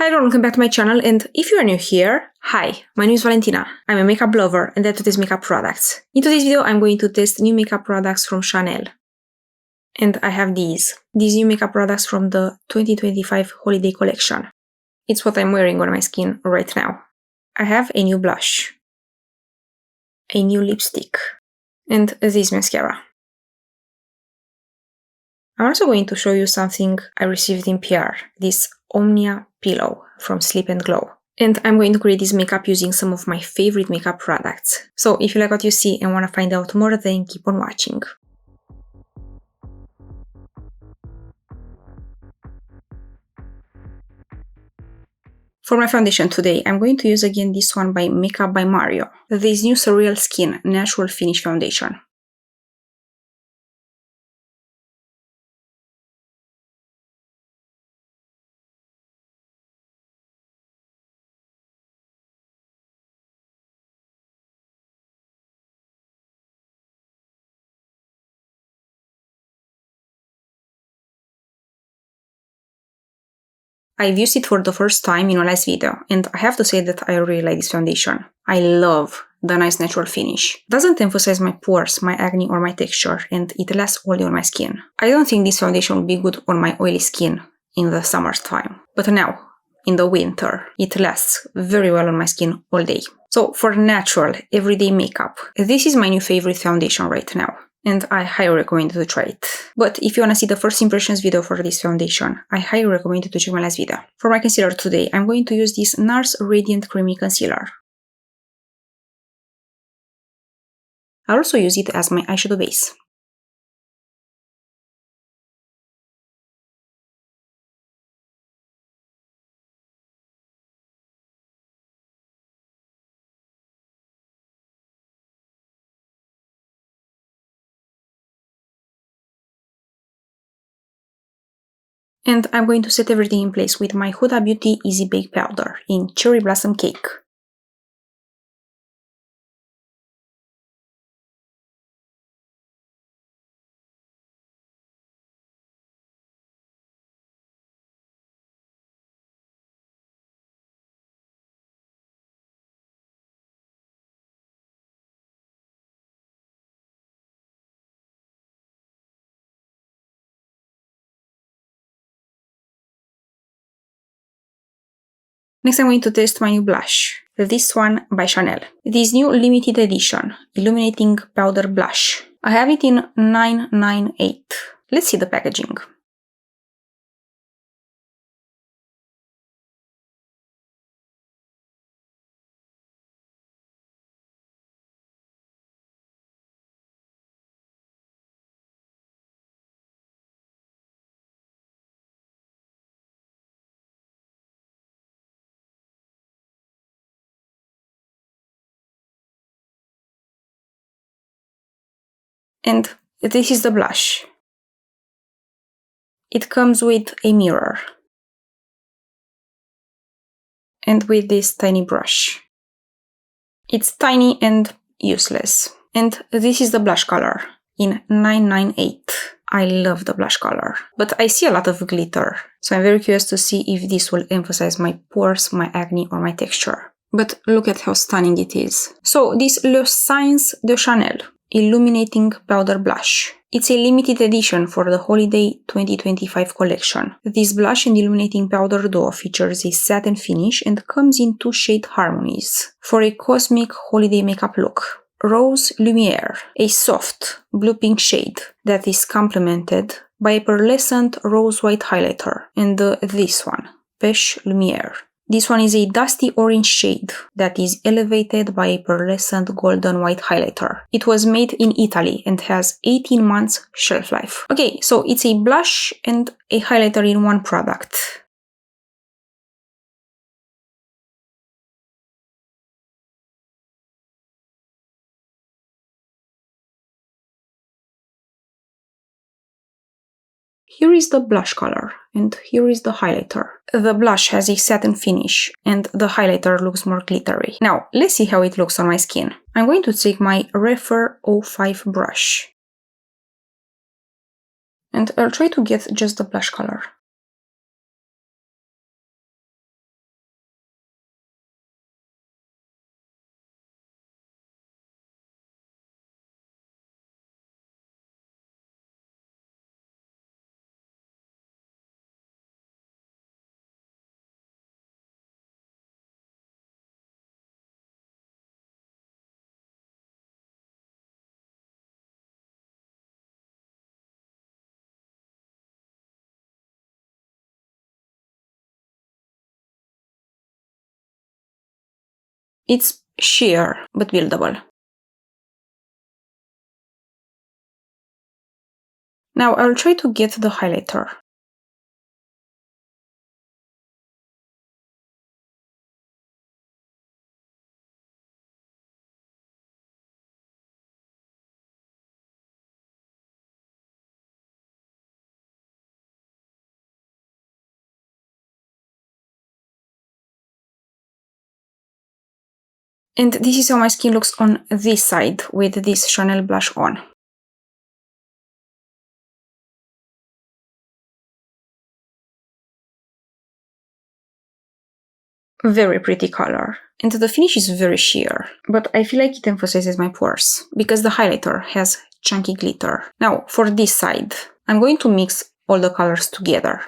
Hi everyone, welcome back to my channel, and if you are new here, hi, my name is Valentina. I'm a makeup lover and I test makeup products. In today's video, I'm going to test new makeup products from Chanel. And I have these new makeup products from the 2025 holiday collection. It's what I'm wearing on my skin right now. I have a new blush, a new lipstick, and this mascara. I'm also going to show you something I received in PR, this Omnia pillow from Sleep and Glow. And I'm going to create this makeup using some of my favorite makeup products. So if you like what you see and want to find out more, then keep on watching. For my foundation today, I'm going to use again this one by Makeup by Mario, this new Surreal Skin Natural Finish Foundation. I've used it for the first time in my last video, and I have to say that I really like this foundation. I love the nice natural finish. It doesn't emphasize my pores, my acne, or my texture, and it lasts all day on my skin. I don't think this foundation will be good on my oily skin in the summertime, but now, in the winter, it lasts very well on my skin all day. So for natural, everyday makeup, this is my new favorite foundation right now. And I highly recommend you to try it. But if you want to see the first impressions video for this foundation, I highly recommend you to check my last video. For my concealer today, I'm going to use this NARS Radiant Creamy Concealer. I'll also use it as my eyeshadow base. And I'm going to set everything in place with my Huda Beauty Easy Bake Powder in Cherry Blossom Cake. Next, I'm going to test my new blush, this one by Chanel. This new limited edition illuminating powder blush. I have it in 998. Let's see the packaging. And this is the blush. It comes with a mirror and with this tiny brush. It's tiny and useless. And this is the blush color in 998. I love the blush color, but I see a lot of glitter, so I'm very curious to see if this will emphasize my pores, my acne, or my texture. But look at how stunning it is. So this Le Science de Chanel Illuminating Powder Blush. It's a limited edition for the Holiday 2025 collection. This blush and illuminating powder duo features a satin finish and comes in two shade harmonies for a cosmic holiday makeup look. Rose Lumiere, a soft blue-pink shade that is complemented by a pearlescent rose-white highlighter, and this one, Pêche Lumiere. This one is a dusty orange shade that is elevated by a pearlescent golden white highlighter. It was made in Italy and has 18 months shelf life. Okay, so it's a blush and a highlighter in one product. Here is the blush color, and here is the highlighter. The blush has a satin finish, and the highlighter looks more glittery. Now, let's see how it looks on my skin. I'm going to take my Refer 05 brush, and I'll try to get just the blush color. It's sheer, but buildable. Now I'll try to get the highlighter. And this is how my skin looks on this side with this Chanel blush on. Very pretty color. And the finish is very sheer, but I feel like it emphasizes my pores because the highlighter has chunky glitter. Now, for this side, I'm going to mix all the colors together.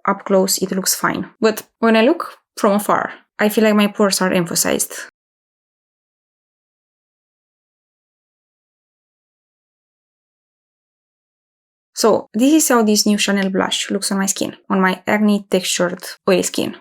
Up close, it looks fine. But when I look from afar, I feel like my pores are emphasized. So this is how this new Chanel blush looks on my skin, on my acne textured oily skin.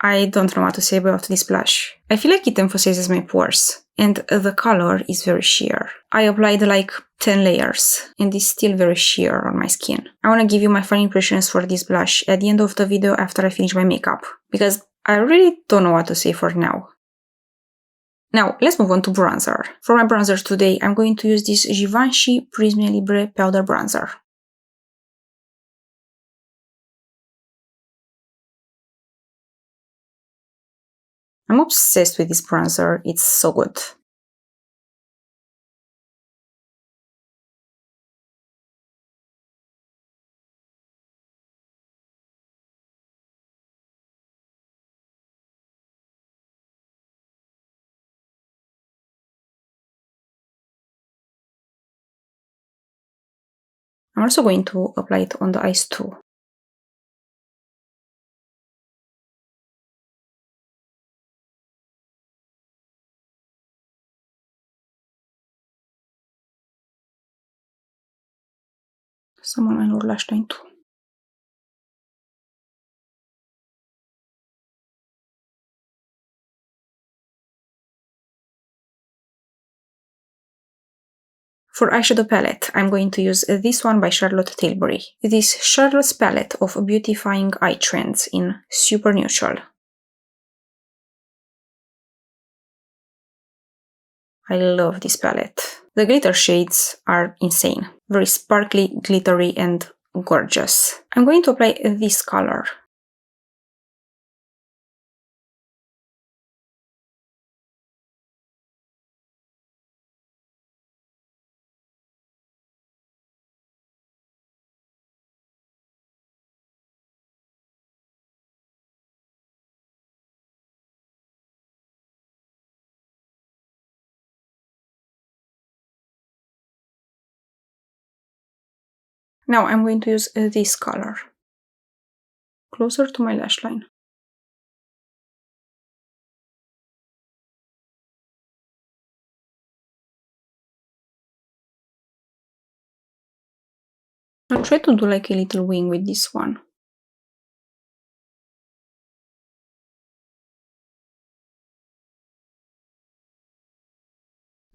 I don't know what to say about this blush. I feel like it emphasizes my pores, and the color is very sheer. I applied like 10 layers, and it's still very sheer on my skin. I want to give you my final impressions for this blush at the end of the video after I finish my makeup, because I really don't know what to say for now. Now, let's move on to bronzer. For my bronzer today, I'm going to use this Givenchy Prisme Libre Powder Bronzer. I'm obsessed with this bronzer, it's so good. I'm also going to apply it on the eyes too. Some on my lower lash line too. For eyeshadow palette, I'm going to use this one by Charlotte Tilbury. It is Charlotte's palette of beautifying eye trends in Super Neutral. I love this palette. The glitter shades are insane. Very sparkly, glittery, and gorgeous. I'm going to apply this color. Now I'm going to use this color. Closer to my lash line. I'll try to do like a little wing with this one.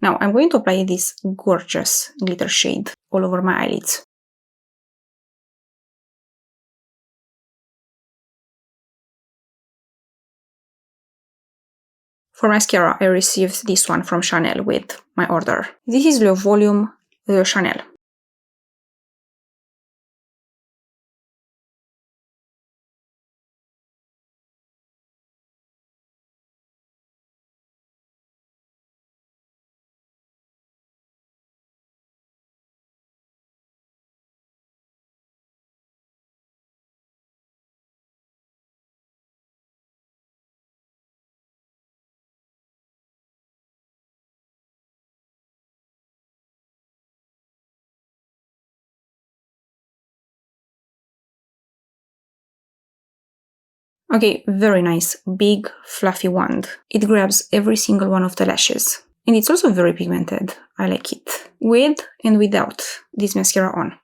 Now I'm going to apply this gorgeous glitter shade all over my eyelids. For mascara, I received this one from Chanel with my order. This is Le Volume Chanel. Okay, very nice, big, fluffy wand. It grabs every single one of the lashes. And it's also very pigmented. I like it. With and without this mascara on.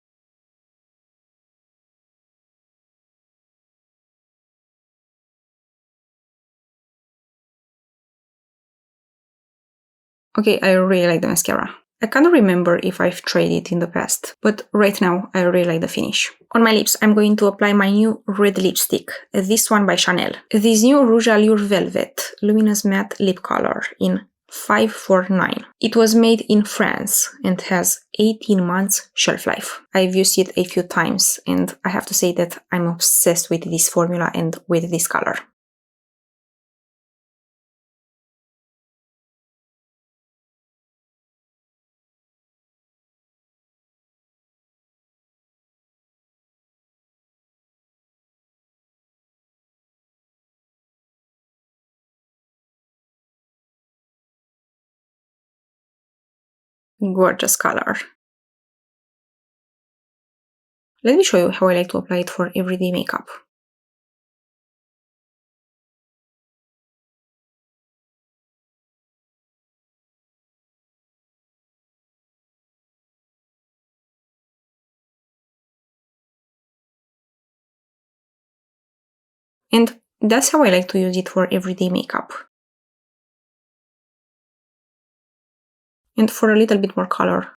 Okay, I really like the mascara. I can't remember if I've tried it in the past, but right now I really like the finish. On my lips, I'm going to apply my new red lipstick, this one by Chanel. This new Rouge Allure Velvet Luminous Matte Lip Color in 549. It was made in France and has 18 months shelf life. I've used it a few times and I have to say that I'm obsessed with this formula and with this color. Gorgeous color. Let me show you how I like to apply it for everyday makeup. And that's how I like to use it for everyday makeup. And for a little bit more color,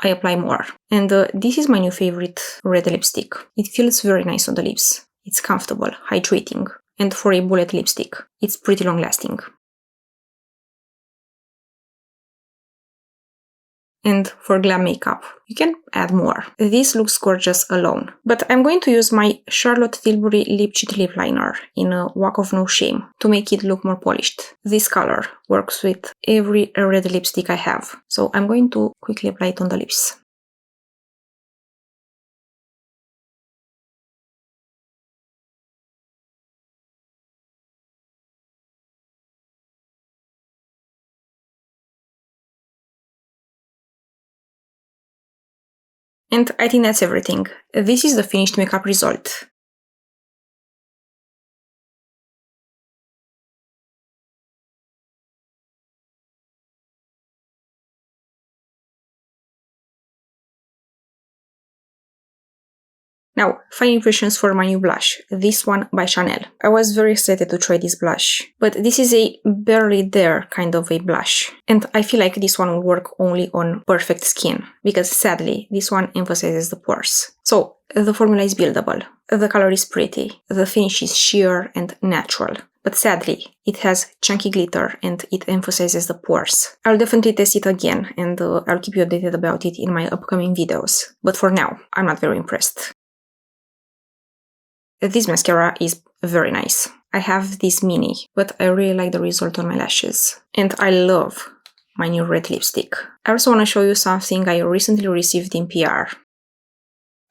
I apply more. And this is my new favorite red lipstick. It feels very nice on the lips. It's comfortable, hydrating. And for a bullet lipstick, it's pretty long lasting. And for glam makeup, you can add more. This looks gorgeous alone. But I'm going to use my Charlotte Tilbury Lip Cheat Lip Liner in a Walk of No Shame to make it look more polished. This color works with every red lipstick I have. So I'm going to quickly apply it on the lips. And I think that's everything. This is the finished makeup result. Now, final impressions for my new blush, this one by Chanel. I was very excited to try this blush, but this is a barely there kind of a blush. And I feel like this one will work only on perfect skin, because sadly, this one emphasizes the pores. So, the formula is buildable, the color is pretty, the finish is sheer and natural. But sadly, it has chunky glitter and it emphasizes the pores. I'll definitely test it again and I'll keep you updated about it in my upcoming videos. But for now, I'm not very impressed. This mascara is very nice. I have this mini, but I really like the result on my lashes. And I love my new red lipstick. I also want to show you something I recently received in PR.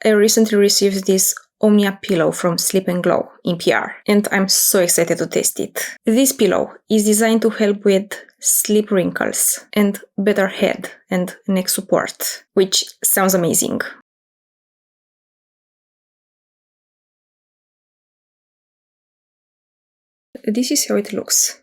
I recently received this Omnia pillow from Sleep & Glow in PR, and I'm so excited to test it. This pillow is designed to help with sleep wrinkles and better head and neck support, which sounds amazing. This is how it looks.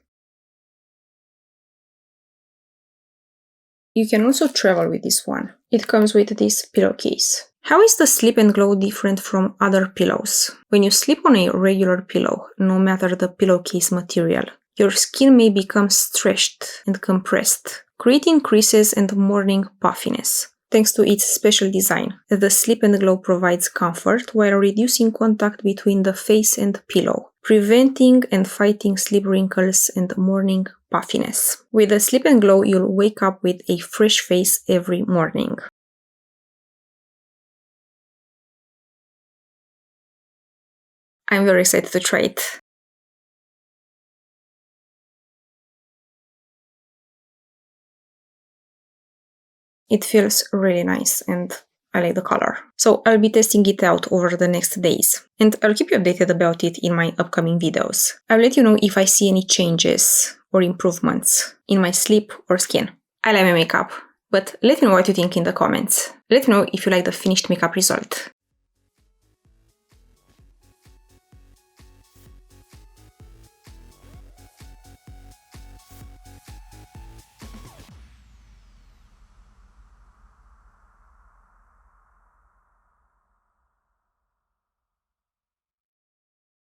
You can also travel with this one. It comes with this pillowcase. How is the Sleep & Glow different from other pillows? When you sleep on a regular pillow, no matter the pillowcase material, your skin may become stretched and compressed, creating creases and morning puffiness. Thanks to its special design, the Sleep & Glow provides comfort while reducing contact between the face and pillow, preventing and fighting sleep wrinkles and morning puffiness. With the Sleep & Glow, you'll wake up with a fresh face every morning. I'm very excited to try it. It feels really nice and I like the color. So I'll be testing it out over the next days. And I'll keep you updated about it in my upcoming videos. I'll let you know if I see any changes or improvements in my sleep or skin. I like my makeup, but let me know what you think in the comments. Let me know if you like the finished makeup result.